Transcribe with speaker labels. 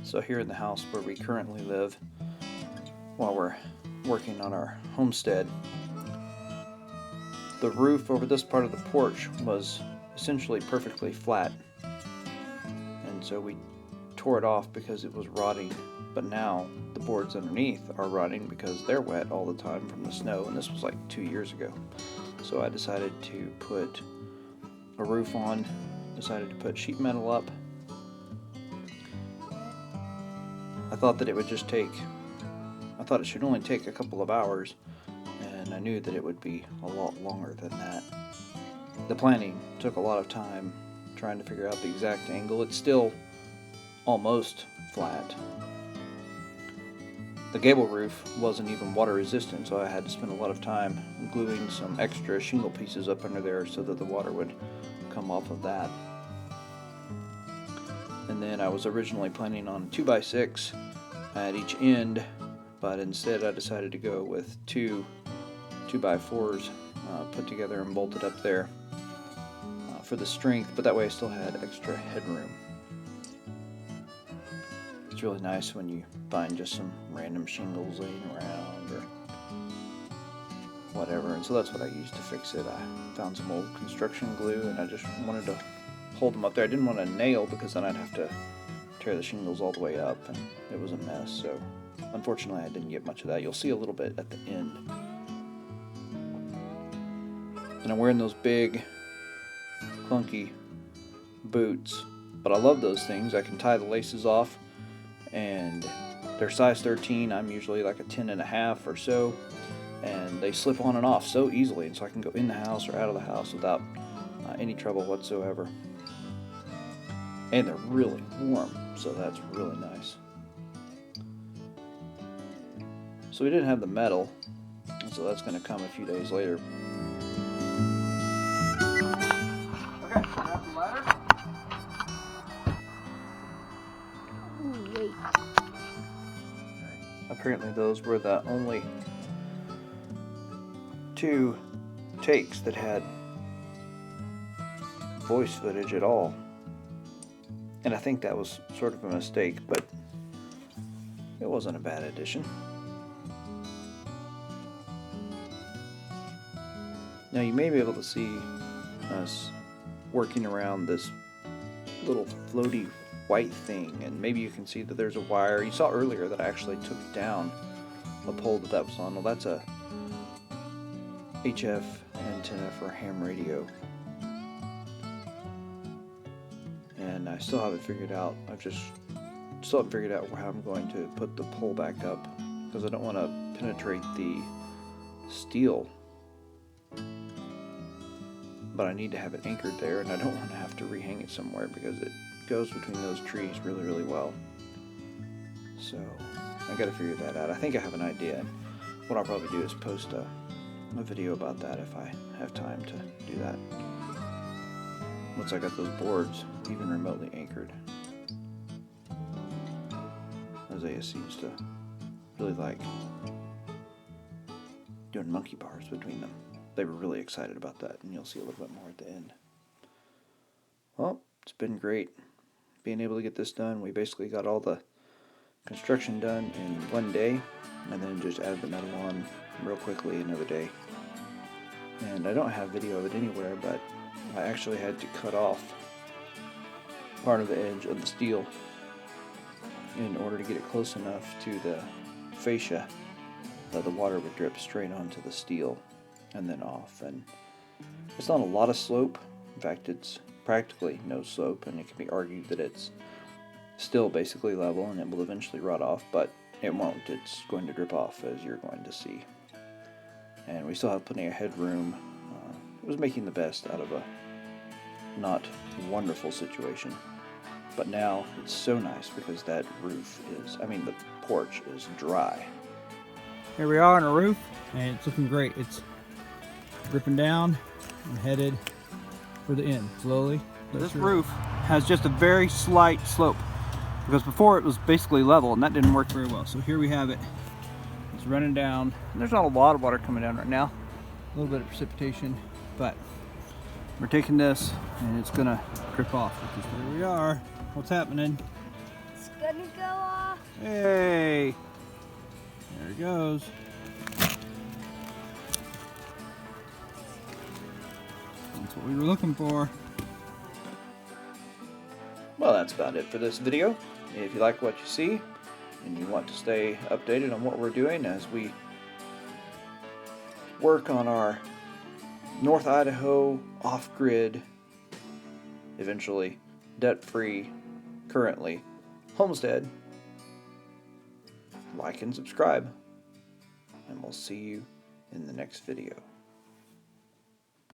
Speaker 1: So here in the house where we currently live, while we're working on our homestead, the roof over this part of the porch was essentially perfectly flat. And so we tore it off because it was rotting. But now the boards underneath are rotting because they're wet all the time from the snow, and this was like 2 years ago. So I decided to put a roof on, decided to put sheet metal up. I thought that it would just take, I thought it should only take a couple of hours, and I knew that it would be a lot longer than that. The planning took a lot of time trying to figure out the exact angle. It's still almost flat. The gable roof wasn't even water resistant, so I had to spend a lot of time gluing some extra shingle pieces up under there so that the water would come off of that. And then I was originally planning on 2x6 at each end, but instead I decided to go with two 2x4s put together and bolted up there for the strength, but that way I still had extra headroom. It's really nice when you find just some random shingles laying around or whatever, and so that's what I used to fix it. I found some old construction glue and I just wanted to hold them up there. I didn't want to nail because then I'd have to tear the shingles all the way up and it was a mess, so unfortunately I didn't get much of that. You'll see a little bit at the end. And I'm wearing those big clunky boots, but I love those things. I can tie the laces off, and they're size 13. I'm usually like a 10.5 or so, and they slip on and off so easily, and so I can go in the house or out of the house without any trouble whatsoever. And they're really warm, so that's really nice. So we didn't have the metal, so that's going to come a few days later. Okay, grab the ladder.
Speaker 2: Wait.
Speaker 1: Apparently those were the only 2 takes that had voice footage at all. And I think that was sort of a mistake, but it wasn't a bad addition. Now you may be able to see us working around this little floaty white thing, and maybe you can see that there's a wire. You saw earlier that I actually took down the pole that was on. Well, that's a HF antenna for ham radio. And I still haven't figured out, still haven't figured out how I'm going to put the pole back up, because I don't want to penetrate the steel. But I need to have it anchored there, and I don't want to have to rehang it somewhere because it goes between those trees really, really well. So I got to figure that out. I think I have an idea, and what I'll probably do is post a video about that if I have time to do that. Once I got those boards even remotely anchored. Isaiah seems to really like doing monkey bars between them. They were really excited about that, and you'll see a little bit more at the end. Well, it's been great being able to get this done. We basically got all the construction done in one day, and then just added the metal on real quickly another day. And I don't have video of it anywhere, but I actually had to cut off part of the edge of the steel in order to get it close enough to the fascia that the water would drip straight onto the steel and then off. And it's not a lot of slope. In fact, it's practically no slope, and it can be argued that it's still basically level and it will eventually rot off, but it won't. It's going to drip off, as you're going to see. And we still have plenty of headroom. It was making the best out of a not wonderful situation. But now it's so nice because that roof is, the porch is dry.
Speaker 3: Here we are on a roof, and it's looking great. It's dripping down and headed for the end, slowly.
Speaker 1: This roof has just a very slight slope, because before it was basically level, and that didn't work very well. So here we have it. It's running down. There's not a lot of water coming down right now. A little bit of precipitation, but we're taking this and it's gonna drip off.
Speaker 3: Here we are. What's happening?
Speaker 2: It's gonna go off.
Speaker 3: Hey! There it goes. That's what we were looking for.
Speaker 1: Well, that's about it for this video. If you like what you see and you want to stay updated on what we're doing as we work on our North Idaho off-grid, eventually debt-free, currently homestead, like and subscribe, and we'll see you in the next video.